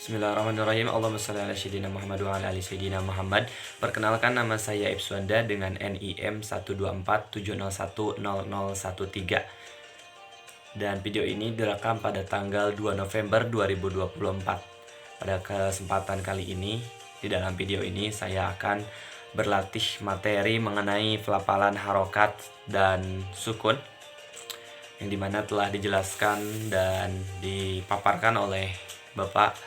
Bismillahirrahmanirrahim. Allahumma shalli ala sayyidina Muhammad wa ala ali sayyidina Muhammad. Perkenalkan, nama saya Ibsuanda dengan NIM 124701013. Dan video ini direkam pada tanggal 2 November 2024. Pada kesempatan kali ini, di dalam video ini saya akan berlatih materi mengenai pelafalan harokat dan sukun, yang dimana telah dijelaskan dan dipaparkan oleh Bapak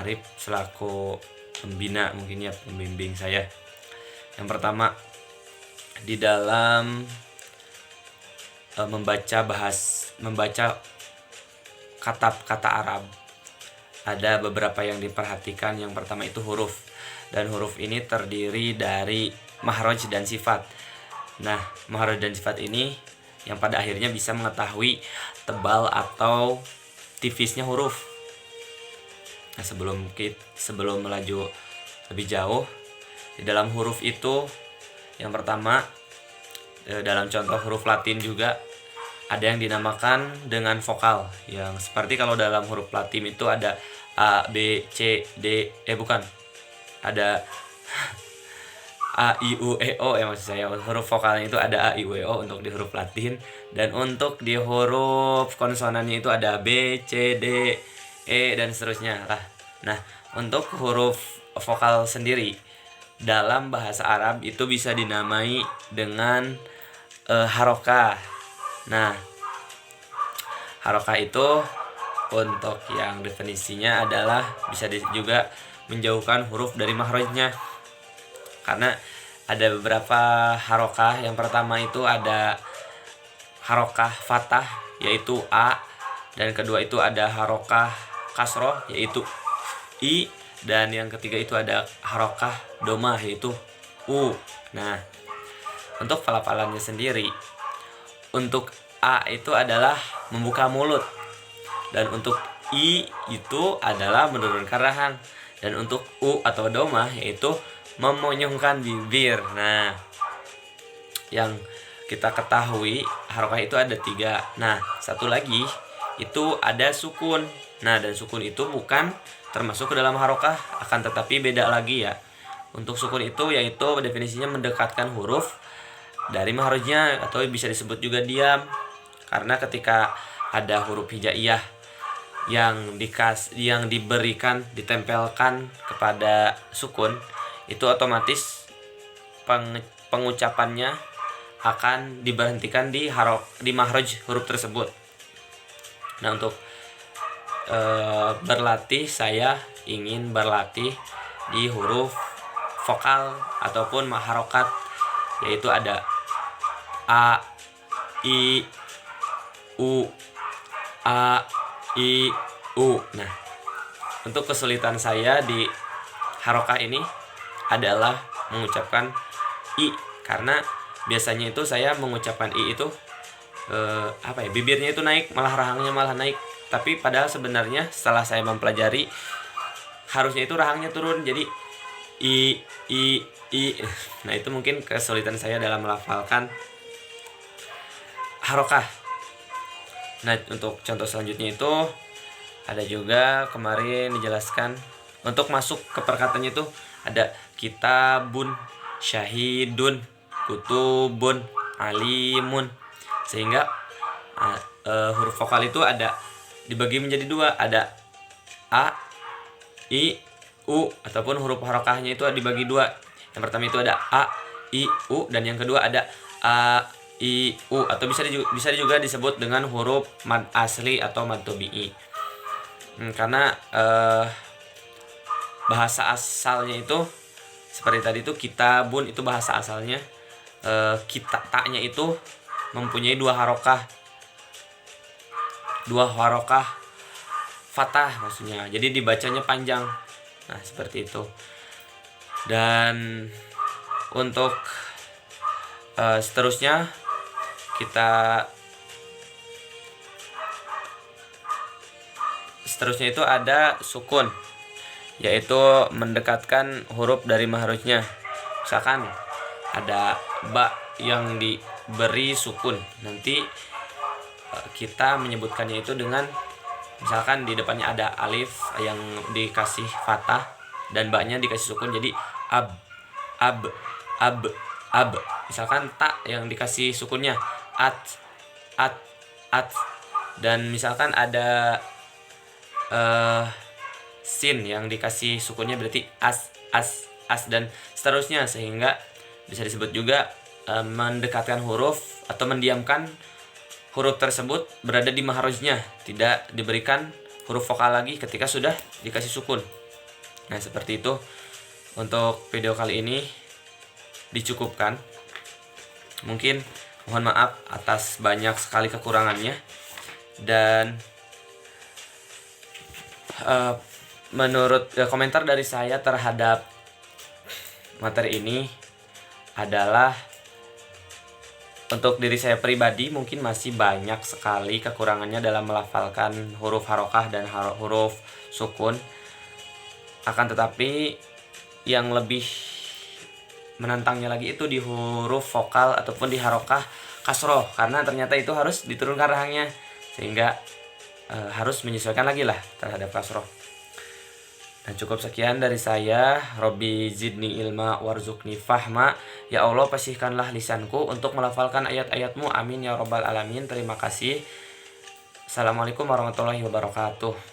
Arif selaku pembina, mungkin ya pembimbing saya. Yang pertama, di dalam membaca kata-kata Arab, ada beberapa yang diperhatikan. Yang pertama itu huruf, dan huruf ini terdiri dari mahraj dan sifat. Nah, mahraj dan sifat ini yang pada akhirnya bisa mengetahui tebal atau tipisnya huruf. Nah, sebelum melaju lebih jauh, di dalam huruf itu yang pertama, dalam contoh huruf Latin juga ada yang dinamakan dengan vokal, yang seperti kalau dalam huruf Latin itu ada A, B, C, D, ada A, I, U, E, O ya, maksud saya huruf vokalnya itu ada A, I, U, E, O untuk di huruf Latin, dan untuk di huruf konsonannya itu ada B, C, D, E dan seterusnya lah. Nah, untuk huruf vokal sendiri dalam bahasa Arab itu bisa dinamai dengan harokah. Nah, harokah itu untuk yang definisinya adalah bisa juga menjauhkan huruf dari mahrajnya, karena ada beberapa harokah. Yang pertama itu ada harokah fathah, yaitu A, dan kedua itu ada harokah kasroh, yaitu I, dan yang ketiga itu ada harokah domah, yaitu U. Nah, untuk pelafalannya sendiri, untuk A itu adalah membuka mulut, dan untuk I itu adalah menurunkan rahang, dan untuk U atau domah yaitu memonyongkan bibir. Nah, yang kita ketahui harokah itu ada 3. Nah, satu lagi itu ada sukun. Nah, dan sukun itu bukan termasuk ke dalam harokah, akan tetapi beda lagi ya. Untuk sukun itu yaitu definisinya mendekatkan huruf dari mahrajnya, atau bisa disebut juga diam. Karena ketika ada huruf hijaiyah yang ditempelkan kepada sukun, itu otomatis pengucapannya akan diberhentikan di mahraj huruf tersebut. Nah, untuk berlatih, saya ingin berlatih di huruf vokal ataupun harokat, yaitu ada A, I, U, A, I, U. Nah, untuk kesulitan saya di harokah ini adalah mengucapkan I, karena biasanya itu saya mengucapkan I itu bibirnya itu naik, malah rahangnya malah naik. Tapi padahal sebenarnya setelah saya mempelajari, harusnya itu rahangnya turun, jadi I. Nah, itu mungkin kesulitan saya dalam melafalkan harokah. Nah, untuk contoh selanjutnya itu ada juga kemarin dijelaskan, untuk masuk ke perkataannya itu ada kitabun, syahidun, kutubun, alimun. Sehingga huruf vokal itu ada dibagi menjadi 2, ada A, I, U, ataupun huruf harokahnya itu dibagi 2. Yang pertama itu ada A, I, U, dan yang kedua ada A, I, U, atau bisa juga disebut dengan huruf mad asli atau mad tabi'i. Karena bahasa asalnya itu seperti tadi itu kitabun itu bahasa asalnya, kita taknya itu mempunyai 2 harokah fathah maksudnya, jadi dibacanya panjang. Nah, seperti itu. Dan untuk seterusnya itu ada sukun, yaitu mendekatkan huruf dari mahrajnya. Misalkan ada ba yang diberi sukun, nanti kita menyebutkannya itu dengan Misalkan di depannya ada alif yang dikasih fathah dan ba-nya dikasih sukun jadi ab, ab, ab, ab. Misalkan ta yang dikasih sukunnya at, at, at. Dan misalkan ada sin yang dikasih sukunnya berarti as, as, as, dan seterusnya, sehingga bisa disebut juga mendekatkan huruf atau mendiamkan huruf tersebut berada di mahrojnya, tidak diberikan huruf vokal lagi ketika sudah dikasih sukun. Nah, seperti itu untuk video kali ini dicukupkan. Mungkin mohon maaf atas banyak sekali kekurangannya, dan menurut komentar dari saya terhadap materi ini adalah untuk diri saya pribadi mungkin masih banyak sekali kekurangannya dalam melafalkan huruf harokah dan huruf sukun. Akan tetapi yang lebih menantangnya lagi itu di huruf vokal ataupun di harokah kasroh, karena ternyata itu harus diturunkan rahangnya, sehingga harus menyesuaikan lagi lah terhadap kasroh. Dan cukup sekian dari saya. Robbi zidni ilma warzuqni fahma. Ya Allah, fasihkanlah lisanku untuk melafalkan ayat-ayatmu. Amin ya robbal alamin. Terima kasih. Assalamualaikum warahmatullahi wabarakatuh.